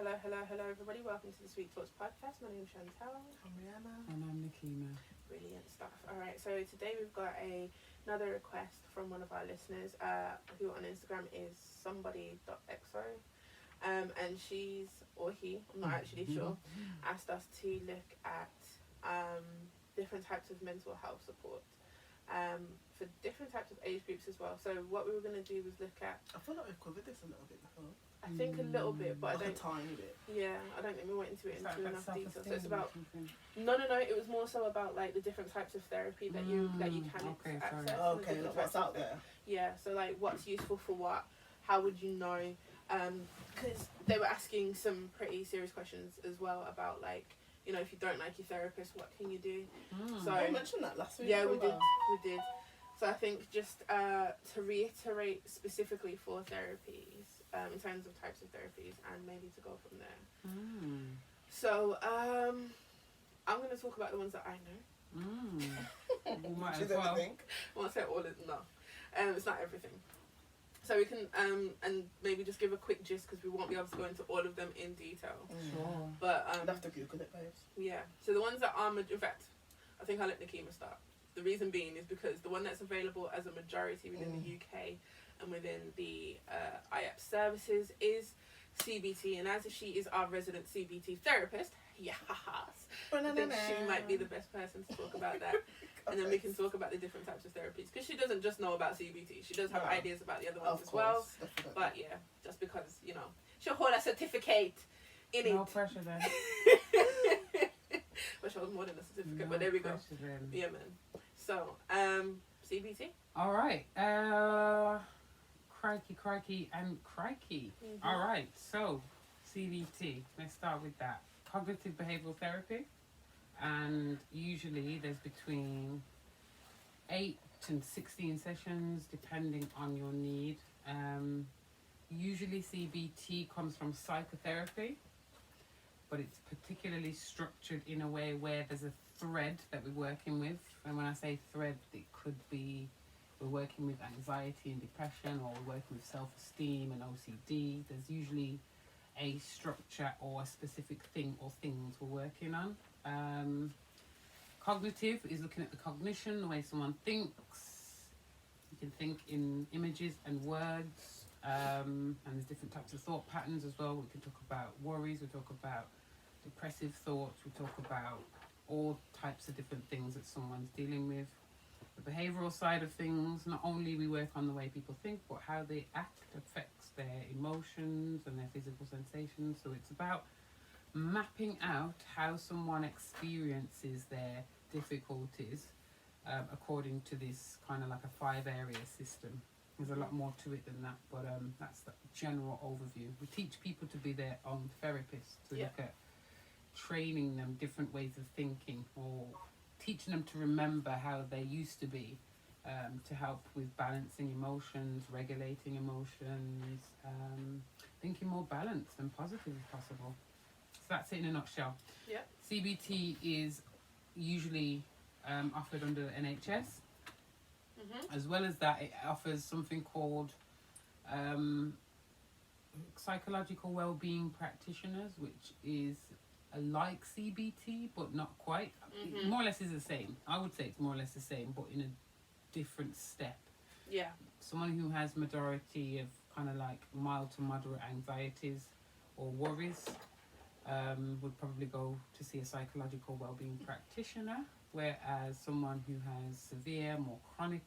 hello, everybody. Welcome to the Sweet Talks podcast. My name's Chantal. I'm Rihanna. And I'm Nikima. Brilliant stuff. All right, so today we've got another request from one of our listeners who on Instagram is somebody.exo. And she's, or he, I'm not actually sure, asked us to look at different types of mental health support for different types of age groups as well. So what we were going to do was look at... I feel like we've covered this a little bit before. I think a little bit, but like I don't... a tiny bit. Yeah, I don't think we went into it into enough detail. So it's about... Something. No, it was more so about like the different types of therapy that you can access. Oh, okay, and the like what's out there. Yeah, so like what's useful for what, how would you know? Because they were asking some pretty serious questions as well about like, you know, if you don't like your therapist, what can you do? So I mentioned that last week. yeah, we did. So I think just to reiterate specifically for therapies, in terms of types of therapies, and maybe to go from there. So I'm going to talk about the ones that I know. We might Do as you well. think? I won't say all of no. It's not everything. So we can and maybe just give a quick gist because we won't be able to go into all of them in detail. Sure. But I'd have to Google it, babes. yeah. So the ones that are in fact, I think I'll let Nikima start. The reason being is because the one that's available as a majority within the UK and within the IAP services is CBT, and as she is our resident CBT therapist, yes, I think she might be the best person to talk about that. And then we can talk about the different types of therapies, because she doesn't just know about CBT, she does have ideas about the other ones as well. Definitely. But yeah, just because, you know, she'll hold a certificate in No it. pressure then. But she holds more than a certificate, No but there we go. pressure then. Yeah, man. So, CBT. All right. Crikey, and crikey. Mm-hmm. All right. So, CBT. Let's start with that. Cognitive behavioural therapy. And usually there's between 8 and 16 sessions, depending on your need. Usually CBT comes from psychotherapy, but it's particularly structured in a way where there's a thread that we're working with. And when I say thread, it could be we're working with anxiety and depression, or we're working with self-esteem and OCD. There's usually a structure or a specific thing or things we're working on. Cognitive is looking at the cognition, the way someone thinks. You can think in images and words, and there's different types of thought patterns as well. We can talk about worries, we talk about depressive thoughts, we talk about all types of different things that someone's dealing with. The behavioural side of things, not only we work on the way people think, but how they act affects their emotions and their physical sensations. So it's about mapping out how someone experiences their difficulties according to this kind of like a 5-area system. There's a lot more to it than that, but that's the general overview. We teach people to be their own therapists, to look at training them different ways of thinking, or teaching them to remember how they used to be, to help with balancing emotions, regulating emotions, thinking more balanced and positive if possible. So that's it in a nutshell. Yeah. CBT is usually offered under the NHS. As well as that, it offers something called psychological well-being practitioners, which is like CBT but not quite. It more or less is the same. I would say it's more or less the same, but in a different step. Yeah. Someone who has majority of kind of like mild to moderate anxieties or worries would probably go to see a psychological well-being practitioner, whereas someone who has severe, more chronic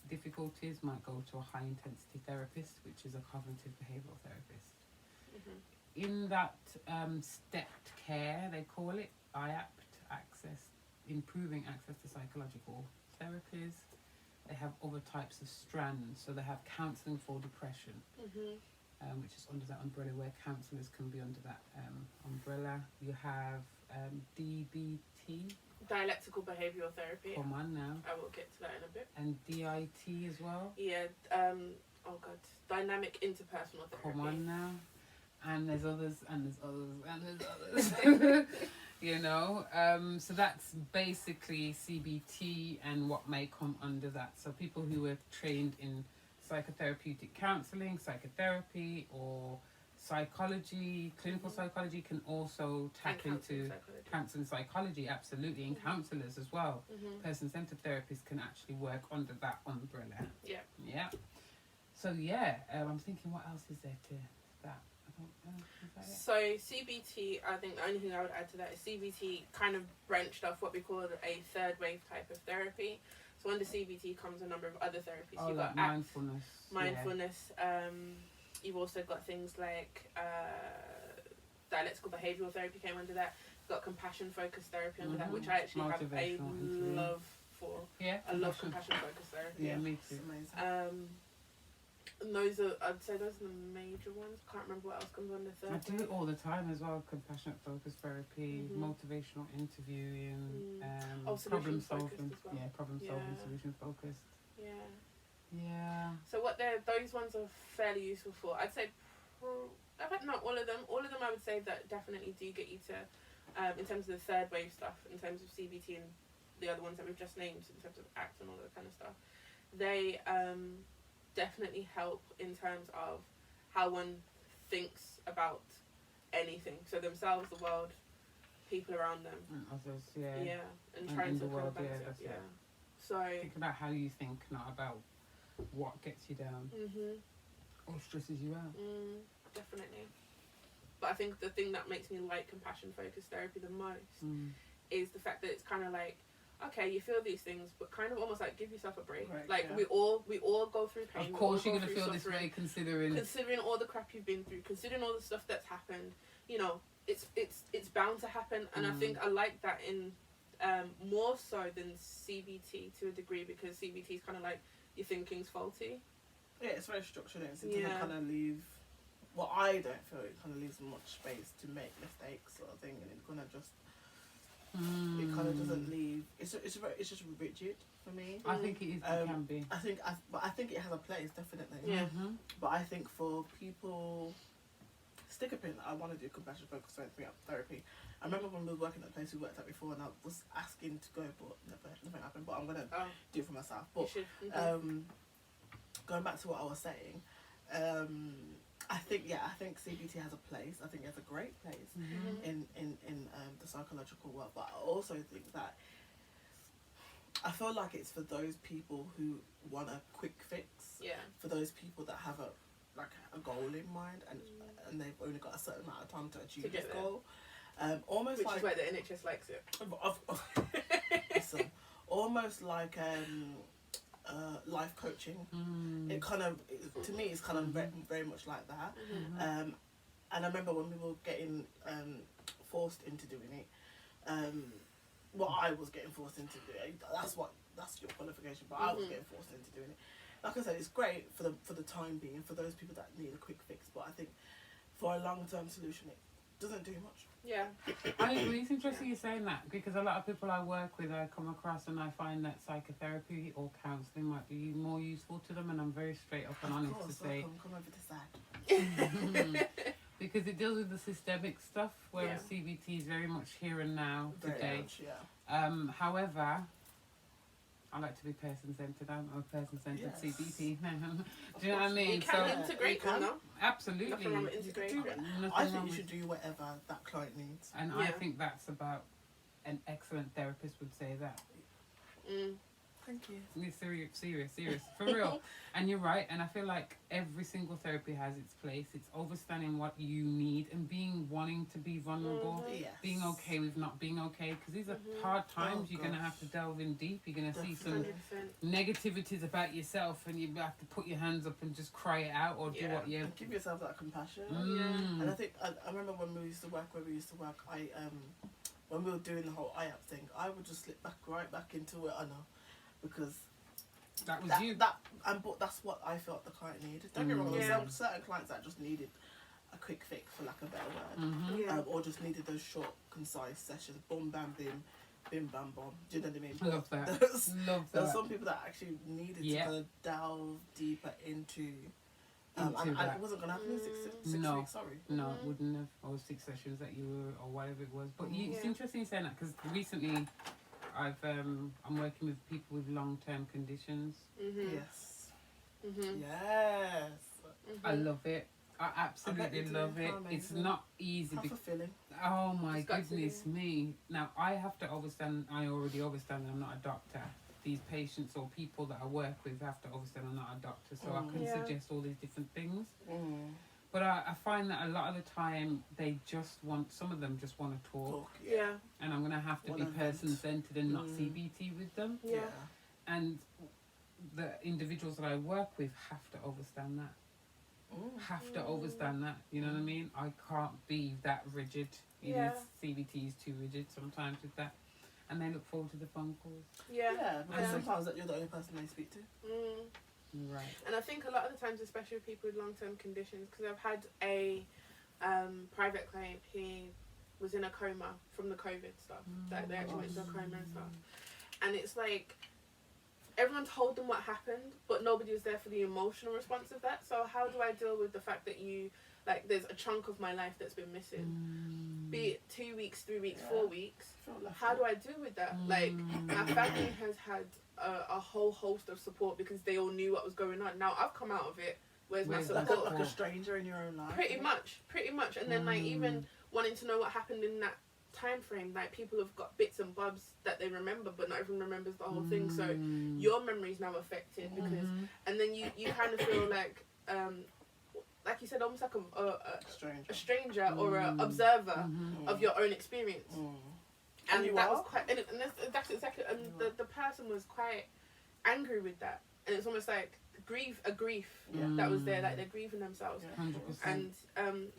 difficulties might go to a high-intensity therapist, which is a cognitive behavioural therapist. In that stepped care, they call it, IAPT, improving access to psychological therapies. They have other types of strands, so they have counselling for depression, which is under that umbrella, where counsellors can be under that umbrella. You have DBT. Dialectical behavioural therapy. Come on now. I will get to that in a bit. And DIT as well. Yeah. Oh god. Dynamic interpersonal therapy. Come on now. And there's others, and there's others, and there's others. You know, so that's basically CBT and what may come under that. So people who are trained in psychotherapeutic counselling, psychotherapy, or psychology, clinical psychology can also tap And into counselling psychology. counselling psychology, absolutely, and counsellors as well. Mhm. Person-centered therapists can actually work under that umbrella. Yeah. Yeah. So yeah, I'm thinking, what else is there to that? I don't know. Is that it? So CBT, I think the only thing I would add to that is CBT kind of branched off what we call a third wave type of therapy. So under CBT comes a number of other therapies. Oh, You've like got mindfulness. mindfulness. You've also got things like dialectical behavioural therapy came under that. You've got compassion focused therapy under that, which I actually have a Motivational interview. love for. Yeah. I love compassion focused therapy. Yeah, me It's too. amazing. And those are, I'd say those are the major ones. Can't remember what else comes under third. I do it all the time as well. Compassionate focus therapy, Mhm. motivational interviewing, Oh, problem solutions focused solving. as well. Yeah, problem solving, Yeah. solution focused. Yeah. Yeah. So what those ones are fairly useful for. I'd say, not all of them. All of them, I would say that definitely do get you to, in terms of the third wave stuff, in terms of CBT and the other ones that we've just named, in terms of ACT and all that kind of stuff. They definitely help in terms of how one thinks about anything. So themselves, the world, people around them. And others, yeah. And And trying in to the kind of world, balance yeah, it. that's Yeah. it. So. Think about how you think, not about what gets you down Mhm. or stresses you out. Definitely. But I think the thing that makes me like compassion focused therapy the most is the fact that it's kind of like, okay, you feel these things, but kind of almost like give yourself a break. Right, Like yeah. we all go through pain. Of we course, all you're go gonna through feel this suffering, way, considering. all the crap you've been through, considering all the stuff that's happened. You know, it's bound to happen, and I think I like that in more so than CBT to a degree, because CBT is kind of like your thinking's faulty. Yeah, it's very structured. It doesn't Yeah. kind of leave. Well, I don't feel it kind of leaves much space to make mistakes, sort of thing, and it kind of just it kind of doesn't leave. It's just rigid for me. I think it is. It can be. I think it has a place, definitely. Yeah. But I think for people, stick a pin. I want to do compassion focused therapy. I remember when we were working at the place we worked at before, and I was asking to go, but nothing happened. But I'm gonna Oh, do it for myself. you But should. going back to what I was saying, I think CBT has a place. I think it has a great place in the psychological world. But I also think that I feel like it's for those people who want a quick fix. Yeah. For those people that have a goal in mind, and they've only got a certain amount of time to achieve To get this there. goal. Almost Which like is why the NHS likes it. listen, almost like life coaching. It kind of, to me, it's kind of very much like that. And I remember when we were getting forced into doing it. Well, I was getting forced into doing it. That's your qualification, but I was getting forced into doing it. Like I said, it's great for the time being, for those people that need a quick fix. But I think for a long-term solution, it doesn't do much. Yeah. I agree. It's interesting you're saying that, because a lot of people I work with, I come across and I find that psychotherapy or counselling might be more useful to them, and I'm very straight up and honest Of course, to say, come over this side. because it deals with the systemic stuff, whereas CBT is very much here and now, Very today. much, yeah. However, I like to be person-centered. I'm a person-centered Yes. CBT. Do you know what I mean? You can So- integrate you can. them, though. Absolutely. Nothing wrong with You could integration. do it. Nothing I wrong think you with- should do whatever that client needs. And Yeah. I think that's about, an excellent therapist would say that. Thank you. It's serious, for real. And you're right, and I feel like every single therapy has its place. It's understanding what you need and wanting to be vulnerable, Yes. being okay with not being okay, because these are hard times. Oh, you're going to gosh. have to delve in deep. You're going to see some 100%. negativities about yourself, and you have to put your hands up and just cry it out, or do Yeah. what you. And give yourself that compassion. Mm. And I think I remember when we used to work where we used to work. When we were doing the whole IAP thing, I would just slip right back into it. I know, because That was that you. but that's what I felt the client needed. Don't get me wrong. There Yeah. were certain clients that just needed a quick fix, for lack of a better word, Mm-hmm. Yeah. or just needed those short, concise sessions. Boom, bam, bim, bim, bam, bomb. Do you know what I mean? Love that. There's, Love there's that. some people that actually needed Yeah. to kind of delve deeper into. Into And that. it wasn't going to happen in six No. weeks, sorry. No, it wouldn't have. Or 6 sessions that you were, or whatever it was. But it's Yeah. interesting you saying that, because recently I'm working with people with long-term conditions. Yes. Mhm. Yes. I love it. I absolutely do. love it. How It's amazing. not easy. How fulfilling. Oh my It's got to goodness be. me. Now, I have to understand, I already understand that I'm not a doctor. These patients or people that I work with have to understand I'm not a doctor, so I can Yeah. suggest all these different things. Mm. But I find that a lot of the time, some of them just want to talk. Talk. Yeah. And I'm going to have to Wanna be vent. person-centered and not Mm. CBT with them. Yeah. And the individuals that I work with have to understand that. Mm. Have to understand that. You know what I mean? I can't be that rigid. Yeah. CBT is too rigid sometimes with that. And they look forward to the phone calls. Yeah. Yeah, because Yeah. sometimes that you're the only person they speak to. Right. And I think a lot of the times, especially with people with long-term conditions, because I've had a private client, he was in a coma from the COVID stuff. That they actually went into a coma and stuff. And it's like, everyone told them what happened, but nobody was there for the emotional response of that. So how do I deal with the fact that there's a chunk of my life that's been missing? Be it 2 weeks, 3 weeks, Yeah. 4 weeks. Feel left How out. do I deal with that? Like, my family has had a whole host of support because they all knew what was going on. Now I've come out of it. Where's my Where's like, support? like a stranger in your own life? Pretty much. And then like even wanting to know what happened in that time frame, like people have got bits and bobs that they remember, but not everyone remembers the whole thing. So your memory's now affected because, and then you kind of feel like you said, almost like Stranger. a stranger or a observer of your own experience. And you that are? was quite, and that's exactly, and the person was quite angry with that, and it's almost like a grief that was there, like they're grieving themselves, Yeah. 100%. and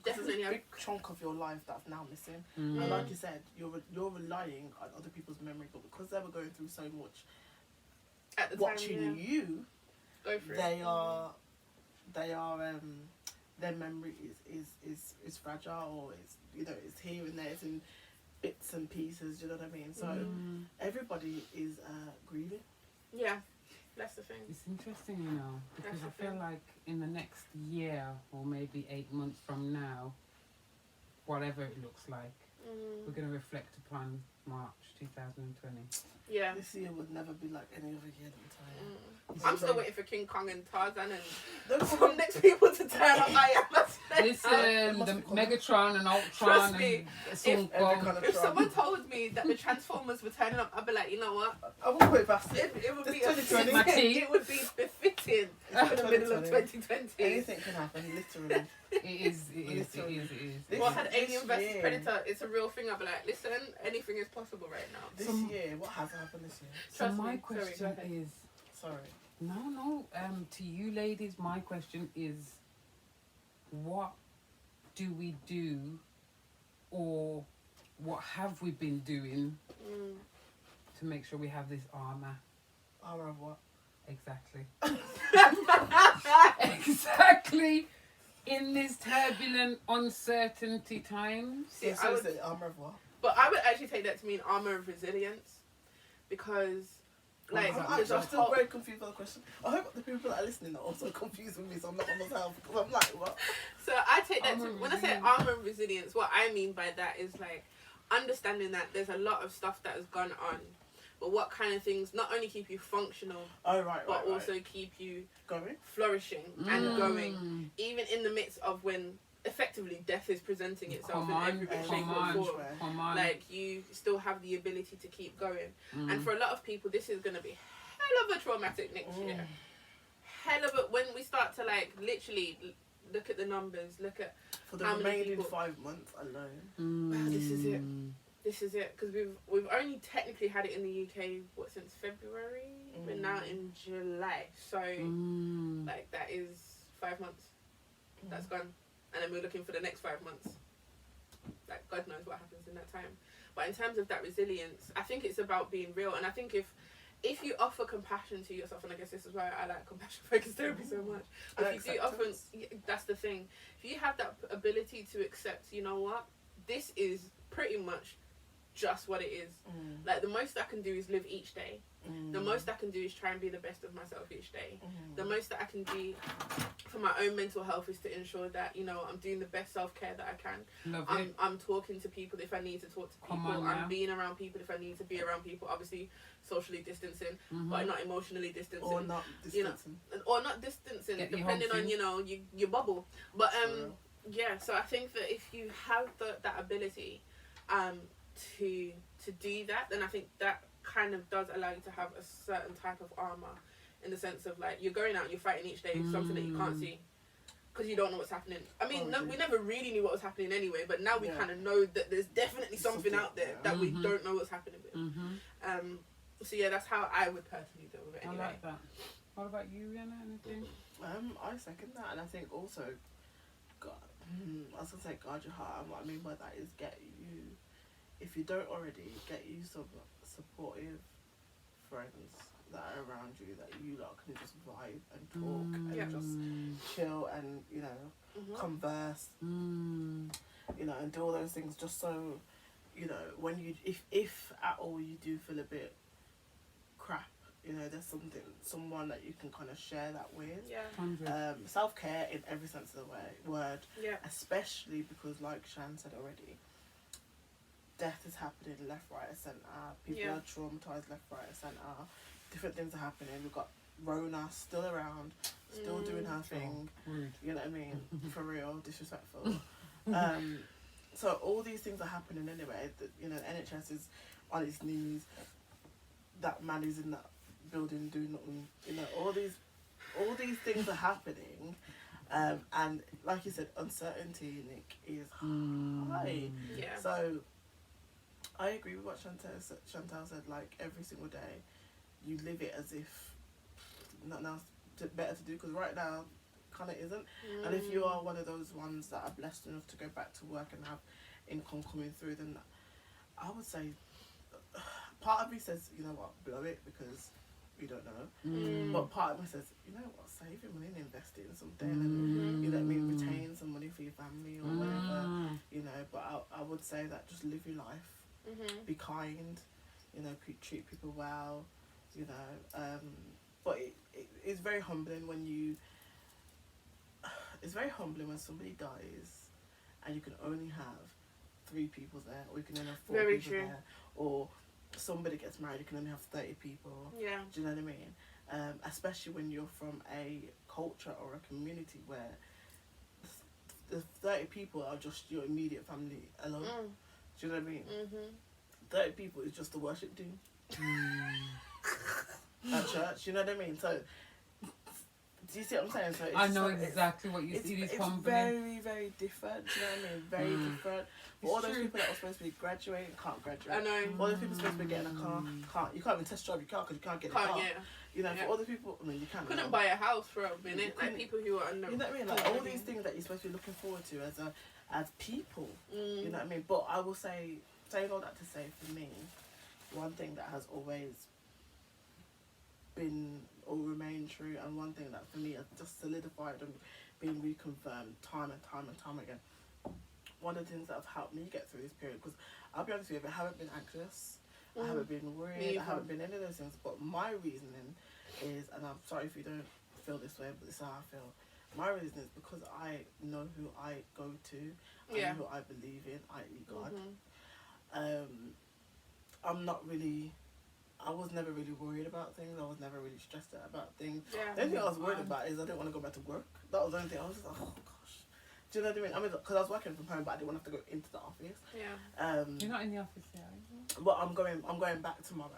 There's definitely, a big chunk of your life that's now missing. And like you said, you're relying on other people's memory, but because they were going through so much, at the watching time, you, go for it. they are their memory is fragile, or it's here and there, it's in bits and pieces. You know what I mean? So everybody is grieving. Yeah, that's the thing. It's interesting, you know, because That's I feel okay. like in the next year or maybe 8 months from now, whatever it looks like, we're going to reflect upon March 2020. Yeah. This year would never be like any other year in time. I'm still waiting for King Kong and Tarzan and Those some next people to turn up. I am. Listen, must the be coming. Megatron and Ultron Trust me, and Sun every Kong. kind of If drama. someone told me that the Transformers were turning up, I'd be like, you know what? I won't put it past it. It would be It's 2020. My tea. it would be befitting in the middle of 2020. Anything can happen, literally. It is. This- Well, I had this Alien vs year- Predator. It's a real thing. I'd be like, listen, anything is possible right now. This Some- year, what has happened this year? So Trust my me. Sorry, go question ahead. is, Sorry. no, to you ladies, my question is, what do we do, or what have we been doing to make sure we have this armor? Armor of what? Exactly. Exactly. In this turbulent, uncertainty times. See, So I would, say armor of what? but I would actually take that to mean armor of resilience, because like I'm there's a still whole, very confused by the question. I hope the people that are listening are also confused with me, so I'm not on myself, because I'm like, what? So I take that to, Armor of when I say resilience. armor of resilience, what I mean by that is like understanding that there's a lot of stuff that has gone on, but what kind of things not only keep you functional, Oh, right. but also keep you Going? flourishing and going, even in the midst of when effectively death is presenting itself Come in on, every bit, shape, come or on, form. come on. Like you still have the ability to keep going, and for a lot of people, this is going to be hell of a traumatic next year. Hell of a, when we start to like literally look at the numbers, look at For the how many remaining people- 5 months alone. wow, this is it. This is it, because we've only technically had it in the UK since February. We're now in July, so like that is 5 months. That's gone, and then we're looking for the next 5 months. Like God knows what happens in that time. But in terms of that resilience, I think it's about being real, and I think if you offer compassion to yourself, and I guess this is why I like compassion focused therapy so much. But if you do often, that's the thing. If you have that ability to accept, you know what, this is pretty much just what it is. Like, the most I can do is live each day. The most I can do is try and be the best of myself each day. The most that I can do for my own mental health is to ensure that, you know, I'm doing the best self-care that I can. I'm talking to people if I need to talk to people. I'm being around people if I need to be around people. Obviously, socially distancing, but not emotionally distancing. Or not distancing. You know, or not distancing, depending on, you know, your bubble. But, yeah, so I think that if you have that ability to do that, then I think that kind of does allow you to have a certain type of armor, in the sense of, like, you're going out and you're fighting each day something that you can't see because you don't know what's happening. I mean, we never really knew what was happening anyway, but now we kind of know that there's definitely something out there that we don't know what's happening with. So yeah, that's how I would personally deal with it anyway. I like that. What about you, Rihanna? Anything? I second that, and I think also, I was gonna say guard your heart, and what I mean by that is get you, if you don't already, get you some supportive friends that are around you that you lot can just vibe and talk and just chill and, you know, converse, you know, and do all those things, just so, you know, when you, if at all you do feel a bit crap, you know, there's someone that you can kind of share that with. Self-care in every sense of the word, especially because, like Shan said already, death is happening left, right, and centre. People are traumatised left, right, and centre. Different things are happening. We've got Rona still around, still doing her thing. You know what I mean? For real, disrespectful. So all these things are happening anyway. You know, the NHS is on its knees. That man who's in that building doing nothing. You know, all these things are happening. And like you said, uncertainty, Nick, is high. Yeah. So I agree with what Chantal said. Like, every single day, you live it as if nothing else better to do, because right now, kind of isn't. And if you are one of those ones that are blessed enough to go back to work and have income coming through, then I would say, part of me says, you know what, blow it, because we don't know. But part of me says, you know what, save your money and invest it in something, and you know what I mean, retain some money for your family or whatever, you know. But I would say that just live your life, be kind, you know, treat people well, you know. But it's very humbling when it's very humbling when somebody dies and you can only have 3 people there, or you can only have 4 people there, or somebody gets married, you can only have 30 people. Yeah. Do you know what I mean? Especially when you're from a culture or a community where the 30 people are just your immediate family alone. Do you know what I mean? 30 people is just the worship team at church. You know what I mean? So, do you see what I'm saying? So it's I know exactly what you see. It's very, very different. Do you know what I mean? Very different. But all those people that are supposed to be graduating can't graduate. I know. All those people supposed to be getting a car can't. You can't even test drive your car because you can't get a car. You know, for other people, I mean, you can't. Couldn't buy a house for a minute. Like, people who are under. You know what I mean? Like, all these things that you're supposed to be looking forward to as people. You know what I mean? But I will say, saying all that to say, for me, one thing that has always been or remained true, and one thing that for me has just solidified and been reconfirmed time and time again. One of the things that have helped me get through this period, because I'll be honest with you, I haven't been anxious, I haven't been worried, I haven't been any of those things, but my reasoning is, and I'm sorry if you don't feel this way, but this is how I feel. My reason is because I know who I go to, I know who I believe in, i.e. God. I'm not really, I was never really worried about things, I was never really stressed out about things. The only thing I was worried about is I didn't want to go back to work. That was the only thing. I was just like, oh gosh. Do you know what I mean? I mean, because I was working from home, but I didn't want to have to go into the office. You're not in the office yet, are you? But I'm going back tomorrow.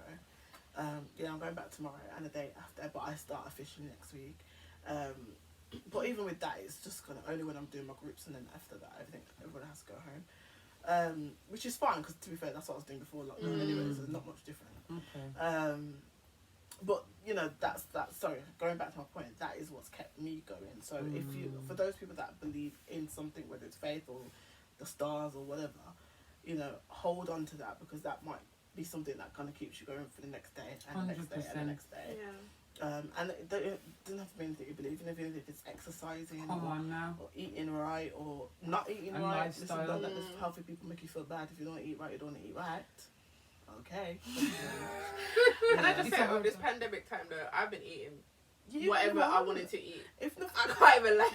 I'm going back tomorrow and the day after, but I start officially next week. But even with that, it's just kind of only when I'm doing my groups, and then after that, everyone has to go home. Which is fine, because to be fair, that's what I was doing before lockdown anyway, so it's not much different. But you know, that's sorry, going back to my point, that is what's kept me going. So if you, for those people that believe in something, whether it's faith or the stars or whatever, you know, hold on to that, because that might be something that kind of keeps you going for the next day and the next day and the next day. And it doesn't have to be anything you believe in, even if it's exercising or eating right or not eating and right. Lifestyle. Listen, don't let those healthy people make you feel bad. If you don't eat right, you don't eat right. Okay. Can I just Yeah. say, over this pandemic time though, I've been eating You whatever I want. wanted to eat. If I nothing, can't even lie.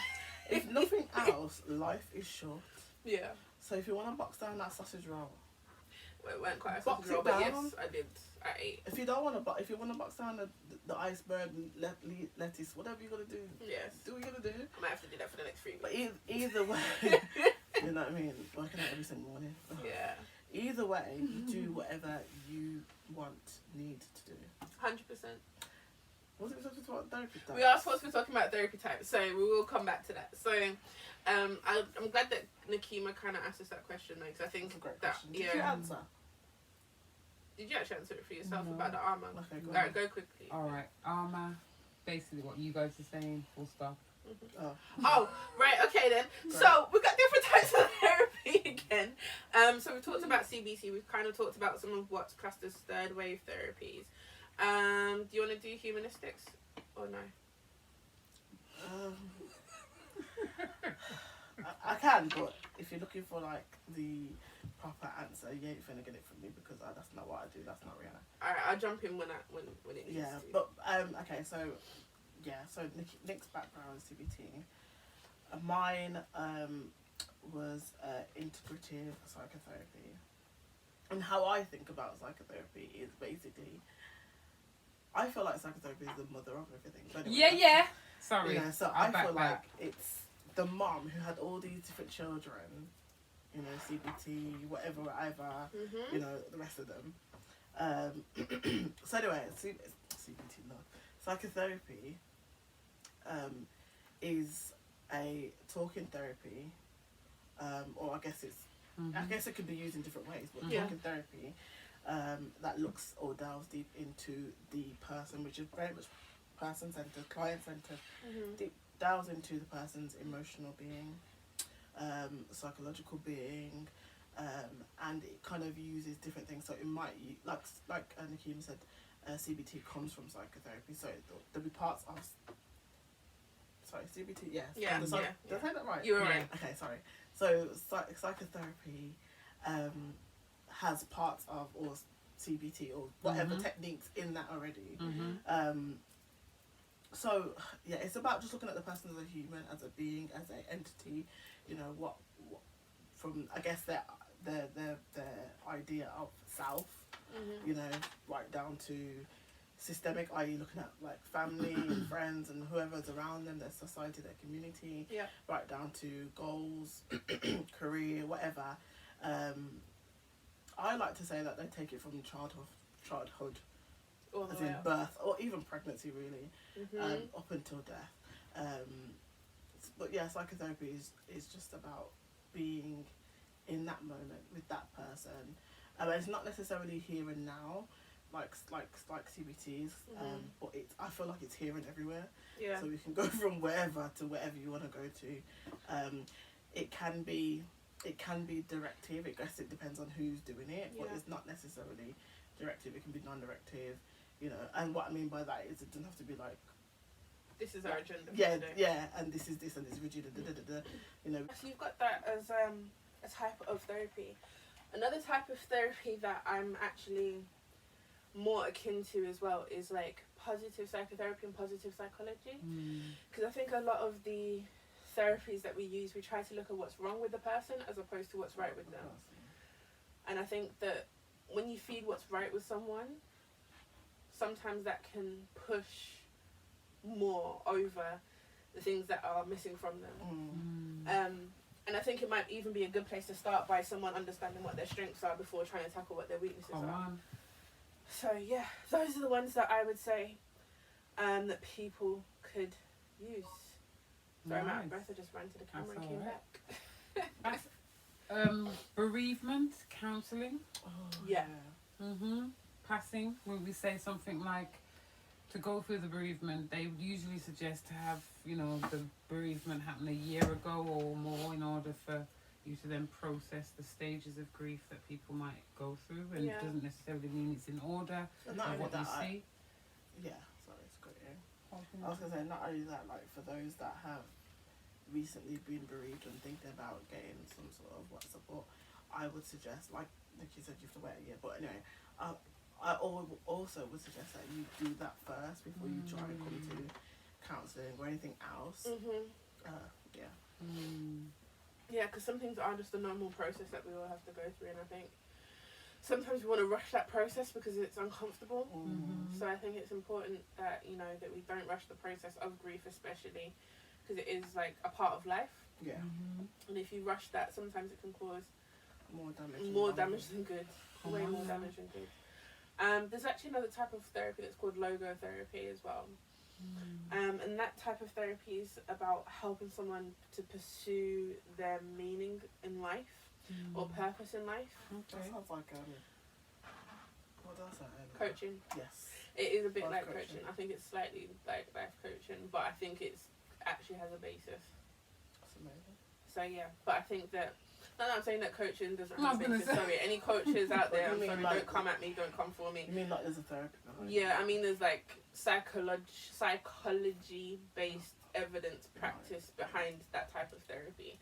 if nothing else, life is short. Yeah. So if you want to box down that sausage roll, Well, it weren't quite a Box sausage it roll, but down. yes, I did. I ate. if you want to box down the iceberg, lettuce, whatever you're gonna do, Yes. do what you're gonna do. I might have to do that for the next 3 weeks. But either way, you know what I mean. Working out every single morning. Ugh. Yeah. Either way, do whatever you need to do. 100%. Wasn't we talking about therapy? We are supposed to be talking about therapy time, so we will come back to that. So, I'm glad that Nakima kind of asked us that question though, because I think That's a great that question. Did you answer? Did you actually answer it for yourself No. about the armor? Okay, go Alright, go quickly. All right, armor. Basically, what you guys are saying. Full stop. Oh. Oh, right, okay then. Great. So we've got different types of therapy again. So we've talked about CBT. We've kind of talked about some of what's classed as third wave therapies. Do you want to do humanistics or no? I can, but if you're looking for like the proper answer, you ain't finna get it from me because that's not what I do. That's not Rihanna. Alright, I'll jump in when it needs Yeah, to. but okay, so Nick's background is CBT. Mine was integrative psychotherapy, and how I think about psychotherapy is basically, I feel like psychotherapy is the mother of everything. But anyway, Yeah. Sorry. Yeah, so I'll I back feel that. like it's the mom who had all these different children, you know, CBT, whatever, Mm-hmm. you know, the rest of them. So anyway, CBT, no, psychotherapy is a talking therapy, or I guess it could be used in different ways, but Yeah. talking therapy that looks or delves deep into the person, which is very much person-centered, client-centered, Mm-hmm. delves into the person's emotional being, psychological being, and it kind of uses different things. So it might, like Nakeem said, CBT comes from psychotherapy, so there'll be parts of, sorry, CBT, yes. Yeah, Did I say that right? You were right. Okay, sorry. So psychotherapy has parts of, or CBT, or whatever techniques in that already. So yeah, it's about just looking at the person as a human, as a being, as an entity. You know what from, I guess, their idea of self. Mm-hmm. You know, right down to systemic, i.e. looking at like family and friends and whoever's around them, their society, their community. Yeah. Right down to goals, career, whatever. I like to say that they take it from childhood, All the as way in up. birth, or even pregnancy, really, Mm-hmm. up until death. But yeah, psychotherapy is just about being in that moment with that person. It's not necessarily here and now, like CBTs, but I feel like it's here and everywhere. Yeah. So we can go from wherever to wherever you want to go to. It can be directive. I guess it depends on who's doing it, but Yeah. it's not necessarily directive. It can be non-directive, you know. And what I mean by that is it doesn't have to be like, This is our agenda. for yeah, today. yeah, and this is this and this rigid, you know. So you've got that as a type of therapy. Another type of therapy that I'm actually more akin to as well is like positive psychotherapy and positive psychology. Because I think a lot of the therapies that we use, we try to look at what's wrong with the person as opposed to what's right with them. And I think that when you feed what's right with someone, sometimes that can push more over the things that are missing from them. And I think it might even be a good place to start by someone understanding what their strengths are before trying to tackle what their weaknesses Come are. on. So yeah, those are the ones that I would say that people could use. Sorry, I'm out of Nice. breath. I just ran to the camera That's and came alright. back. Bereavement counselling. Yeah. Passing. When we say something like, to go through the bereavement, they would usually suggest to have, you know, the bereavement happen a year ago or more in order for you to then process the stages of grief that people might go through, and Yeah. it doesn't necessarily mean it's in order And not of only what you that, see. yeah, sorry, it's great. Yeah. I was gonna say, not only that, like for those that have recently been bereaved and thinking about getting some sort of support, I would suggest, like you said, you have to wait a year, but anyway, also would suggest that you do that first before you try and come to counselling or anything else. Yeah. Yeah, because some things are just a normal process that we all have to go through, and I think sometimes we want to rush that process because it's uncomfortable. So I think it's important that, you know, that we don't rush the process of grief, especially because it is like a part of life. Yeah. And if you rush that, sometimes it can cause More damage than good. Way more damage than good. There's actually another type of therapy that's called logotherapy as well. And that type of therapy is about helping someone to pursue their meaning in life or purpose in life. That sounds like what does that? Coaching. Yes. It is a bit Life like coaching. coaching. I think it's slightly like life coaching, but I think it's actually has a basis. That's amazing. So yeah, but I think that. No, I'm saying that coaching doesn't I have was a basis. gonna say. Sorry, any coaches out there, What I'm do you sorry, mean, like- don't come at me, don't come for me. You mean like there's a therapy behind it? Yeah, I mean there's like psychology based evidence practice behind that type of therapy.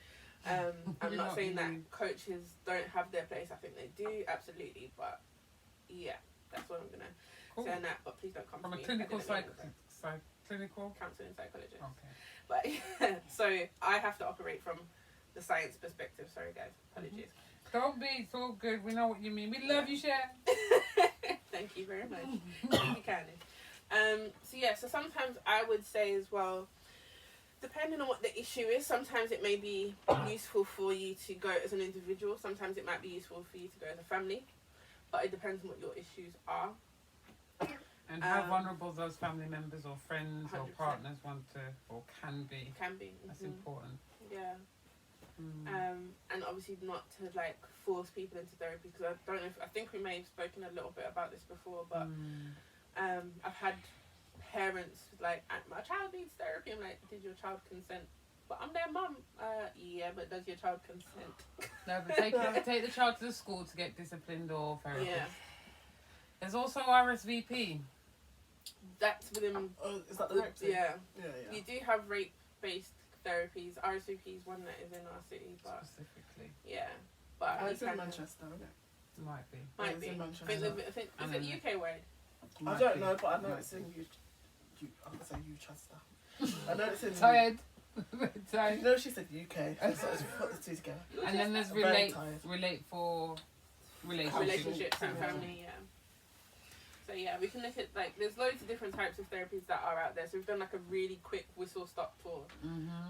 I'm not saying that coaches don't have their place. I think they do, absolutely, but yeah, that's what I'm gonna Cool. say on that. But please don't come From for a me. clinical I didn't mean that. clinical. Counselling psychologist. Okay. But yeah, so I have to operate from the science perspective. Sorry guys, apologies. Don't be. It's all good. We know what you mean. We love you, Cher. Thank you very much. Thank you, Candy. So yeah, so sometimes I would say as well, depending on what the issue is, sometimes it may be useful for you to go as an individual. Sometimes it might be useful for you to go as a family. But it depends on what your issues are. And how vulnerable those family members or friends or 100%. partners want to or can be. Can be. That's mhm. important. Yeah. And obviously not to like force people into therapy, because I don't know if, I think we may have spoken a little bit about this before, but I've had parents like, my child needs therapy. I'm like, did your child consent? But I'm their mum. Yeah, but does your child consent? No, but take the child to the school to get disciplined or therapy. Yeah, There's also RSVP. that's within. Oh, is that the rape thing? Yeah, Yeah. you do have rape-based therapies. RSVP is one that is in our city, but Specifically. yeah, but Oh, you it's in can- Manchester, isn't it? Might be. Might It's be. in I Manchester. think, I think is it UK wide? I Might don't be. know, but I know Might it's be. in I can say Manchester. I know it's in. Tired. Tired. No, she said UK. So I just put the two together. And then there's I'm very relate tired. for Relationships and Counselling. family, yeah. So yeah, we can look at like there's loads of different types of therapies that are out there. So we've done like a really quick whistle stop tour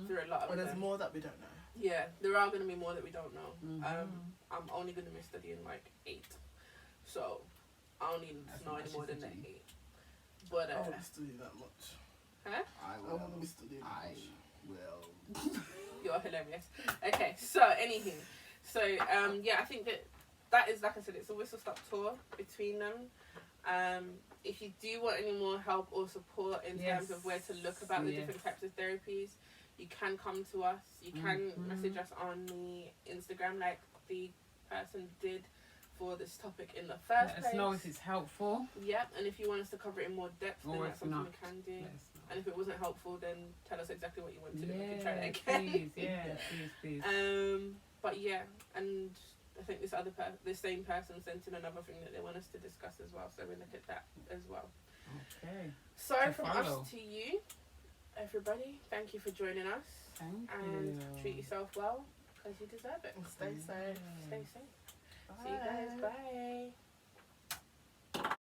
through a lot of But there's them. more that we don't know. Yeah, there are going to be more that we don't know. I'm only going to be studying like 8, so I don't need to know any more than that 8. But I won't be studying that much. huh? I won't be studying that much. will. You're hilarious. Okay, so anywho, so yeah, I think that is, like I said, it's a whistle stop tour between them. If you do want any more help or support in terms of where to look about the different types of therapies, you can come to us. You can message us on the Instagram like the person did for this topic in the first Let place. us know if it's helpful. Yep, and if you want us to cover it in more depth, then Or that's if something not, we can do. Let us know. And if it wasn't helpful, then tell us exactly what you want to do. We can try Yeah, that again. please, please. But yeah, and I think this this same person sent in another thing that they want us to discuss as well, so we look at that as well. Okay. So To from follow. us to you, everybody, thank you for joining us, Thank and you. treat yourself well because you deserve it. Stay safe. Stay safe. See you guys. Bye.